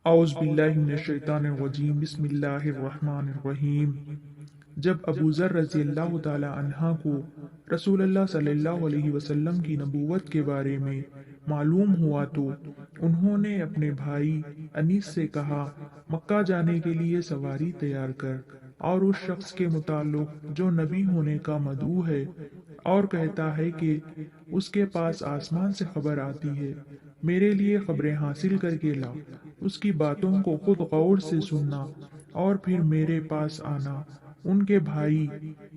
اعوذ باللہ من الشیطان الرجیم، بسم اللہ الرحمن الرحیم۔ جب ابو ذر رضی اللہ تعالی عنہ کو رسول اللہ صلی اللہ علیہ وسلم کی نبوت کے بارے میں معلوم ہوا تو انہوں نے اپنے بھائی انیس سے کہا، مکہ جانے کے لیے سواری تیار کر، اور اس شخص کے متعلق جو نبی ہونے کا مدعو ہے اور کہتا ہے کہ اس کے پاس آسمان سے خبر آتی ہے، میرے لیے خبریں حاصل کر کے لا، اس کی باتوں کو خود غور سے سننا اور پھر میرے پاس آنا۔ ان کے بھائی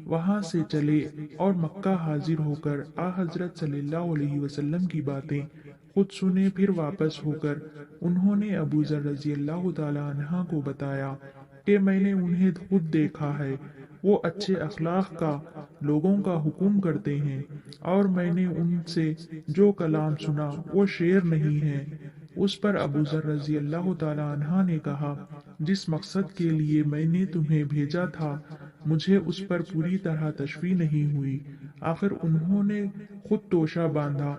وہاں سے چلے اور مکہ حاضر ہو کر حضرت صلی اللہ علیہ وسلم کی باتیں خود سنے، پھر واپس ہو کر انہوں نے ابو ذر رضی اللہ تعالی عنہ کو بتایا کہ میں نے انہیں خود دیکھا ہے، وہ اچھے اخلاق کا لوگوں کا حکم کرتے ہیں، اور میں نے ان سے جو کلام سنا وہ شعر نہیں ہے۔ اس پر ابو ذر رضی اللہ تعالی عنہ نے کہا، جس مقصد کے لیے میں نے تمہیں بھیجا تھا مجھے اس پر پوری طرح تشفی نہیں ہوئی۔ آخر انہوں نے خود توشہ باندھا،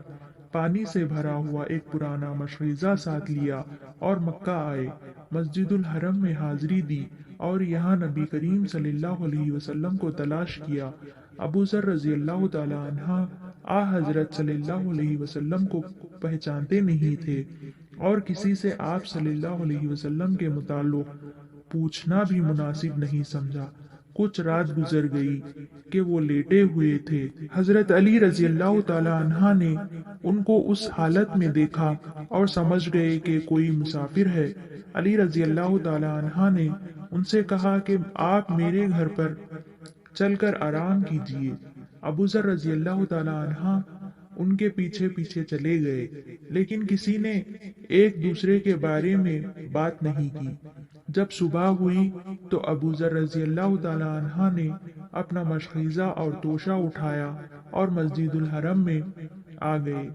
پانی سے بھرا ہوا ایک پرانا مشغیزہ ساتھ لیا اور مکہ آئے، مسجد الحرم میں حاضری دی اور یہاں نبی کریم صلی اللہ علیہ وسلم کو تلاش کیا۔ ابو ذر رضی اللہ تعالی عنہ حضرت صلی اللہ علیہ وسلم کو پہچانتے نہیں تھے اور کسی سے آپ صلی اللہ علیہ وسلم کے متعلق پوچھنا بھی مناسب نہیں سمجھا۔ کچھ رات گزر گئی کہ وہ لیٹے ہوئے تھے۔ حضرت علی رضی اللہ تعالی عنہ نے ان کو اس حالت میں دیکھا اور سمجھ گئے کہ کوئی مسافر ہے۔ علی رضی اللہ تعالی عنہ نے ان سے کہا کہ آپ میرے گھر پر چل کر آرام کیجیے۔ ابو ذر رضی اللہ تعالی عنہ ان کے پیچھے پیچھے چلے گئے، لیکن کسی نے ایک دوسرے کے بارے میں بات نہیں کی۔ جب صبح ہوئی تو ابو ذر رضی اللہ تعالی عنہ نے اپنا مشغیزہ اور توشہ اٹھایا اور مسجد الحرم میں آ گئے۔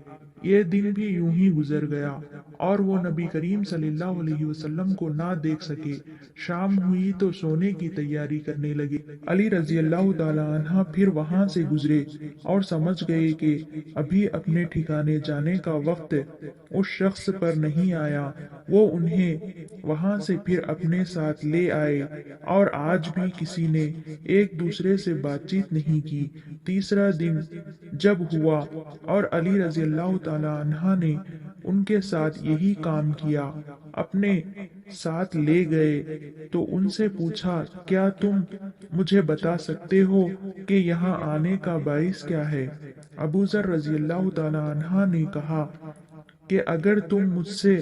یہ دن بھی یوں ہی گزر گیا اور وہ نبی کریم صلی اللہ علیہ وسلم کو نہ دیکھ سکے۔ شام ہوئی تو سونے کی تیاری کرنے لگے۔ علی رضی اللہ تعالی عنہ پھر وہاں سے گزرے اور سمجھ گئے کہ ابھی اپنے ٹھکانے جانے کا وقت اس شخص پر نہیں آیا۔ وہ انہیں وہاں سے پھر اپنے ساتھ لے آئے اور آج بھی کسی نے ایک دوسرے سے بات چیت نہیں کی۔ تیسرا دن جب ہوا اور علی رضی اللہ تعالی عنہ نے ان کے ساتھ یہی کام کیا، اپنے ساتھ لے گئے تو ان سے پوچھا، کیا تم مجھے بتا سکتے ہو کہ یہاں آنے کا باعث کیا ہے؟ ابو ذر رضی اللہ تعالی عنہ نے کہا کہ اگر تم مجھ سے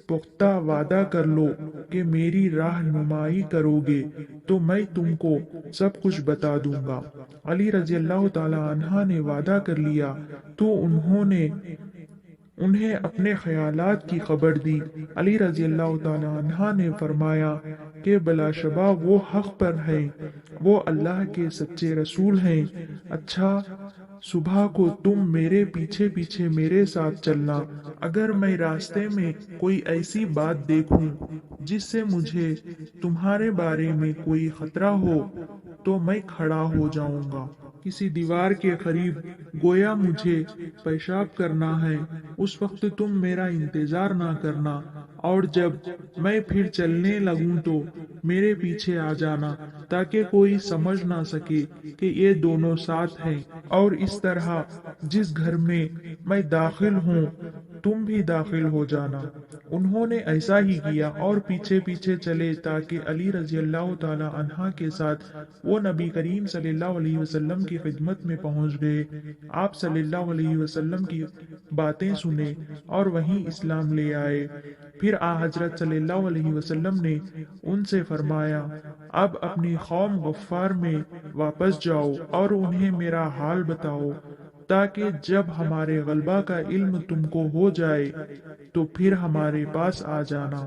پختہ وعدہ کر لو کہ میری راہنمائی کرو گے تو میں تم کو سب کچھ بتا دوں گا۔ علی رضی اللہ تعالی عنہ نے وعدہ کر لیا تو انہیں اپنے خیالات کی خبر دی۔ علی رضی اللہ تعالی عنہ نے فرمایا کہ بلا شبہ وہ حق پر ہیں، وہ اللہ کے سچے رسول ہیں۔ اچھا، صبح کو تم میرے پیچھے پیچھے میرے ساتھ چلنا، اگر میں راستے میں کوئی ایسی بات دیکھوں جس سے مجھے تمہارے بارے میں کوئی خطرہ ہو تو میں کھڑا ہو جاؤں گا کسی دیوار کے قریب، گویا مجھے پیشاب کرنا ہے۔ اس وقت تم میرا انتظار نہ کرنا، اور جب میں پھر چلنے لگوں تو میرے پیچھے آ جانا تاکہ کوئی سمجھ نہ سکے کہ یہ دونوں ساتھ ہیں، اور اس طرح جس گھر میں میں داخل ہوں تم بھی داخل ہو جانا۔ انہوں نے ایسا ہی کیا اور پیچھے پیچھے چلے تاکہ علی رضی اللہ تعالی عنہ کے ساتھ وہ نبی کریم صلی اللہ علیہ وسلم کی خدمت میں پہنچ گئے۔ آپ صلی اللہ علیہ وسلم کی باتیں سنے اور وہیں اسلام لے آئے۔ پھر حضرت صلی اللہ علیہ وسلم نے ان سے فرمایا، اب اپنی قوم غفار میں واپس جاؤ اور انہیں میرا حال بتاؤ، تاکہ جب ہمارے غلبہ کا علم تم کو ہو جائے تو پھر ہمارے پاس آ جانا۔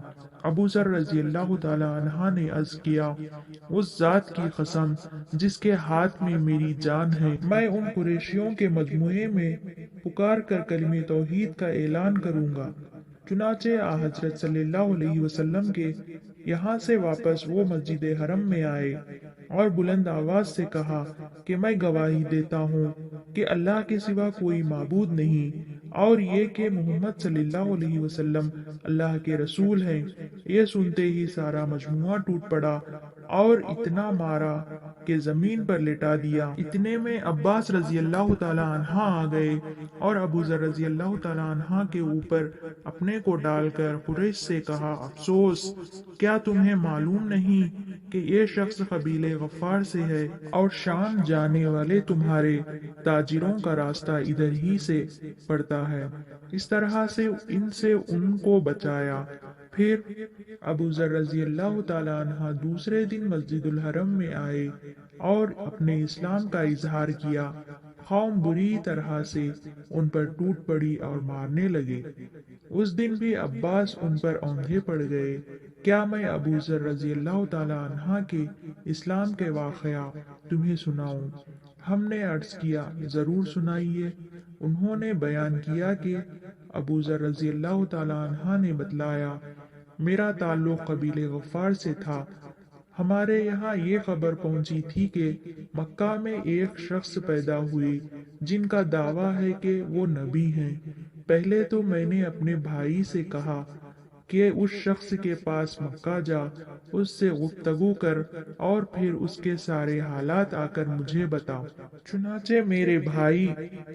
ابو ذر رضی اللہ تعالی عنہ نے عرض کیا، اس ذات کی قسم جس کے ہاتھ میں میری جان ہے، میں ان قریشیوں کے مجموعے میں پکار کر کلمہ توحید کا اعلان کروں گا۔ چنانچہ حضرت صلی اللہ علیہ وسلم کے یہاں سے واپس وہ مسجد حرم میں آئے اور بلند آواز سے کہا کہ میں گواہی دیتا ہوں کہ اللہ کے سوا کوئی معبود نہیں، اور یہ کہ محمد صلی اللہ علیہ وسلم اللہ کے رسول ہیں۔ یہ سنتے ہی سارا مجموعہ ٹوٹ پڑا اور اتنا مارا کہ زمین پر لٹا دیا۔ اتنے میں عباس رضی اللہ تعالی عنہ آ گئے اور ابو ذر رضی اللہ تعالی عنہ کے اوپر اپنے کو ڈال کر قریش سے کہا، افسوس، کیا تمہیں معلوم نہیں کہ یہ شخص قبیلے غفار سے ہے اور شام جانے والے تمہارے تاجروں کا راستہ ادھر ہی سے پڑتا ہے۔ اس طرح سے ان کو بچایا۔ پھر ابو ذر رضی اللہ تعالی عنہ دوسرے دن مسجد الحرم میں آئے اور اپنے اسلام کا اظہار کیا۔ قوم بری طرح سے ان پر ٹوٹ پڑی اور مارنے لگے۔ اس دن بھی عباس ان پر اوندھے پڑ گئے۔ کیا میں ابو ذر رضی اللہ تعالی عنہ کے اسلام کے واقعہ تمہیں سناؤں؟ ہم نے عرض کیا، ضرور سنائیے۔ انہوں نے بیان کیا کہ ابو ذر رضی اللہ تعالی عنہ نے بتلایا، میرا تعلق قبیلے غفار سے تھا۔ ہمارے یہاں یہ خبر پہنچی تھی کہ مکہ میں ایک شخص پیدا ہوئے جن کا دعویٰ ہے کہ وہ نبی ہیں۔ پہلے تو میں نے اپنے بھائی سے کہا کہ اس شخص کے پاس مکہ جا، اس سے گفتگو کر اور پھر اس کے سارے حالات آ کر مجھے بتا۔ چنانچہ میرے بھائی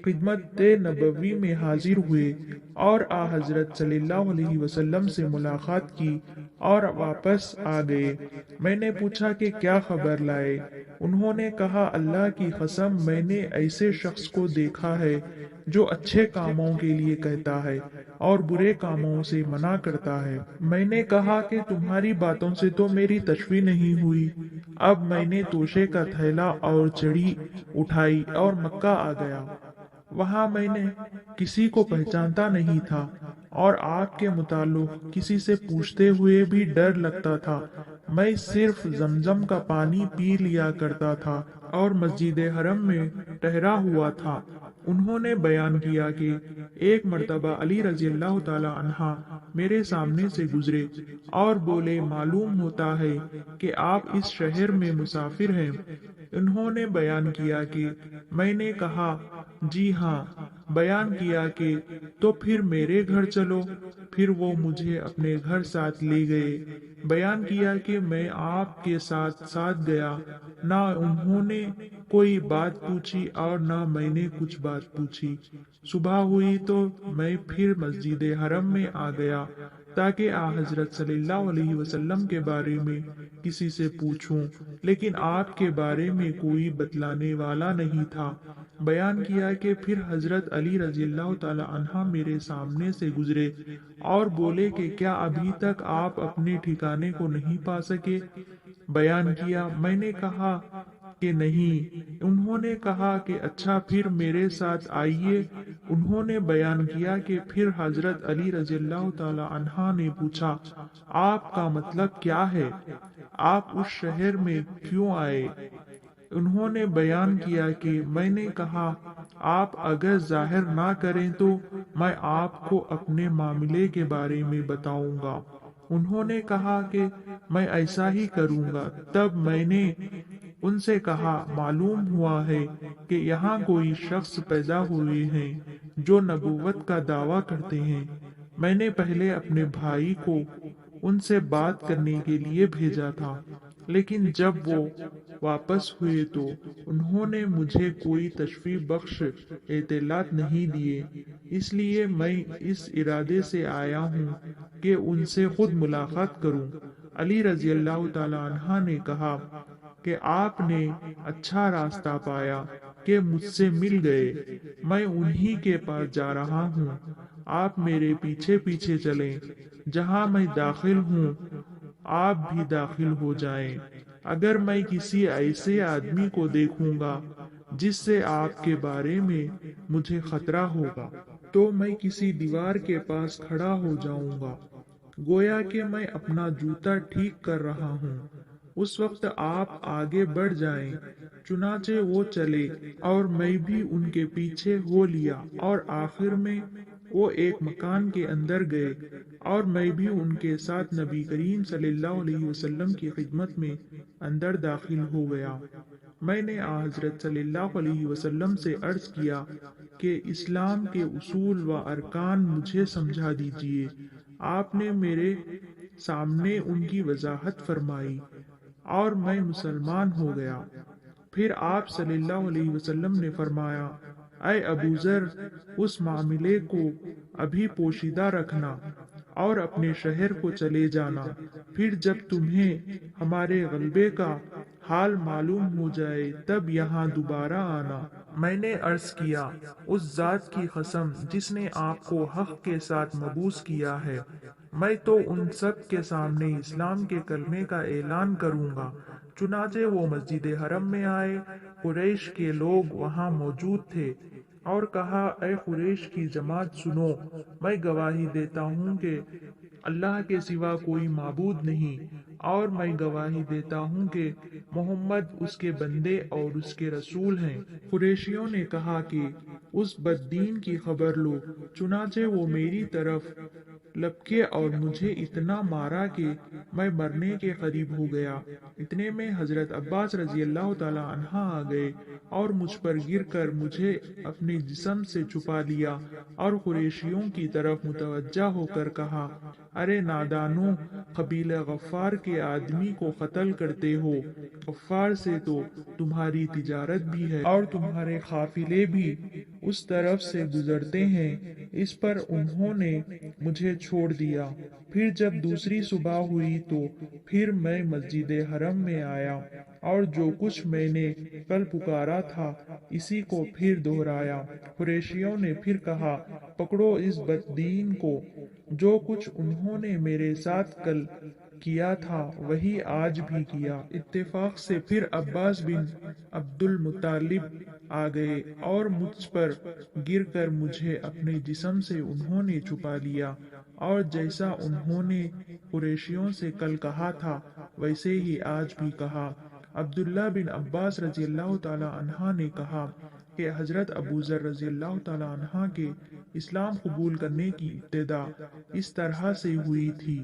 خدمت نبوی میں حاضر ہوئے اور آ حضرت صلی اللہ علیہ وسلم سے ملاقات کی اور واپس آ گئے۔ میں نے پوچھا کہ کیا خبر لائے؟ انہوں نے کہا، اللہ کی قسم، میں نے ایسے شخص کو دیکھا ہے جو اچھے کاموں کے لیے کہتا ہے اور برے کاموں سے منع کرتا ہے۔ میں نے کہا کہ تمہاری باتوں سے تو میری تشفی نہیں ہوئی۔ اب میں نے توشے کا تھیلا اور چڑی اٹھائی اور مکہ آ گیا۔ وہاں میں نے کسی کو پہچانتا نہیں تھا اور آپ کے متعلق کسی سے پوچھتے ہوئے بھی ڈر لگتا تھا۔ میں صرف زمزم کا پانی پی لیا کرتا تھا اور مسجد حرم میں ٹھہرا ہوا تھا۔ انہوں نے بیان کیا کہ ایک مرتبہ علی رضی اللہ تعالی عنہ میرے سامنے سے گزرے اور بولے، معلوم ہوتا ہے کہ آپ اس شہر میں مسافر ہیں۔ انہوں نے بیان کیا کہ میں نے کہا، جی ہاں۔ بیان کیا کہ تو پھر میرے گھر چلو۔ پھر وہ مجھے اپنے گھر ساتھ لے گئے۔ بیان کیا کہ میں آپ کے ساتھ گیا۔ نہ انہوں نے کوئی بات پوچھی اور نہ میں نے کچھ بات پوچھی۔ صبح ہوئی تو میں پھر مسجد حرم میں آ گیا تاکہ آ حضرت صلی اللہ علیہ وسلم کے بارے میں کسی سے پوچھوں، لیکن آپ کے بارے میں کوئی بتلانے والا نہیں تھا۔ بیان کیا کہ پھر حضرت علی رضی اللہ تعالی عنہ میرے سامنے سے گزرے اور بولے کہ کیا ابھی تک آپ اپنے ٹھکانے کو نہیں پا سکے؟ بیان کیا، میں نے کہا کہ نہیں۔ انہوں نے کہا کہ اچھا، پھر میرے ساتھ آئیے۔ انہوں نے بیان کیا کہ پھر حضرت علی رضی اللہ تعالی عنہ نے پوچھا، آپ کا مطلب کیا ہے؟ آپ اس شہر میں کیوں آئے؟ انہوں نے بیان کیا کہ میں نے کہا، آپ اگر ظاہر نہ کریں تو میں آپ کو اپنے معاملے کے بارے میں بتاؤں گا۔ انہوں نے کہا کہ میں ایسا ہی کروں گا۔ تب میں نے ان سے کہا، معلوم ہوا ہے کہ یہاں کوئی شخص پیدا ہوئے ہیں جو نبوت کا دعویٰ کرتے ہیں۔ میں نے پہلے اپنے بھائی کو ان سے بات کرنے کے لیے بھیجا تھا، لیکن جب وہ واپس ہوئے تو انہوں نے مجھے کوئی تشفی بخش اطلاعات نہیں دیے، اس لیے میں اس ارادے سے آیا ہوں کہ ان سے خود ملاقات کروں۔ علی رضی اللہ تعالی عنہ نے کہا کہ آپ نے اچھا راستہ پایا کہ مجھ سے مل گئے، میں انہی کے پاس جا رہا ہوں۔ آپ میرے پیچھے پیچھے چلیں، جہاں میں داخل ہوں آپ بھی داخل ہو جائیں۔ اگر میں کسی ایسے آدمی کو دیکھوں گا جس سے آپ کے بارے میں مجھے خطرہ ہوگا تو میں کسی دیوار کے پاس کھڑا ہو جاؤں گا، گویا کہ میں اپنا جوتا ٹھیک کر رہا ہوں۔ اس وقت آپ آگے بڑھ جائیں۔ چنانچہ وہ چلے اور میں بھی ان کے پیچھے ہو لیا، اور آخر میں وہ ایک مکان کے اندر گئے اور میں بھی ان کے ساتھ نبی کریم صلی اللہ علیہ وسلم کی خدمت میں اندر داخل ہو گیا۔ میں نے حضرت صلی اللہ علیہ وسلم سے عرض کیا کہ اسلام کے اصول و ارکان مجھے سمجھا دیجیے۔ آپ نے میرے سامنے ان کی وضاحت فرمائی اور میں مسلمان ہو گیا۔ پھر آپ صلی اللہ علیہ وسلم نے فرمایا، اے ابو ذر، اس معاملے کو ابھی پوشیدہ رکھنا اور اپنے شہر کو چلے جانا، پھر جب تمہیں ہمارے غلبے کا حال معلوم ہو جائے تب یہاں دوبارہ آنا۔ میں نے عرض کیا، اس ذات کی قسم جس نے آپ کو حق کے ساتھ مبعوث کیا ہے، میں تو ان سب کے سامنے اسلام کے کلمے کا اعلان کروں گا۔ چنانچہ وہ مسجد حرم میں آئے۔ قریش کے لوگ وہاں موجود تھے اور کہا، اے قریش کی جماعت سنو، میں گواہی دیتا ہوں کہ اللہ کے سوا کوئی معبود نہیں، اور میں گواہی دیتا ہوں کہ محمد اس کے بندے اور اس کے رسول ہیں۔ قریشیوں نے کہا کہ اس بددین کی خبر لو۔ چنانچہ وہ میری طرف لپکے اور مجھے اتنا مارا کہ میں مرنے کے قریب ہو گیا۔ اتنے میں حضرت عباس رضی اللہ تعالی عنہ آ گئے اور مجھ پر گر کر مجھے اپنے جسم سے چھپا لیا اور قریشیوں کی طرف متوجہ ہو کر کہا، ارے نادانو، قبیلہ غفار کے آدمی کو قتل کرتے ہو۔ غفار سے تو تمہاری تجارت بھی ہے اور تمہارے قافلے بھی اس طرف سے گزرتے ہیں۔ اس پر انہوں نے مجھے چھوڑ دیا۔ پھر جب دوسری صبح ہوئی تو پھر میں مسجد حرم میں آیا اور جو کچھ میں نے کل پکارا تھا اسی کو پھر دہرایا۔ قریشیوں نے پھر کہا، پکڑو اس بددین کو۔ جو کچھ انہوں نے میرے ساتھ کل کیا تھا وہی آج بھی کیا۔ اتفاق سے پھر عباس بن عبد المطلب آ گئے اور مجھ پر گر کر مجھے اپنے جسم سے انہوں نے چھپا لیا، اور جیسا انہوں نے قریشیوں سے کل کہا تھا ویسے ہی آج بھی کہا۔ عبداللہ بن عباس رضی اللہ تعالی عنہ نے کہا کہ حضرت ابو ذر رضی اللہ تعالی عنہ کے اسلام قبول کرنے کی ابتدا اس طرح سے ہوئی تھی۔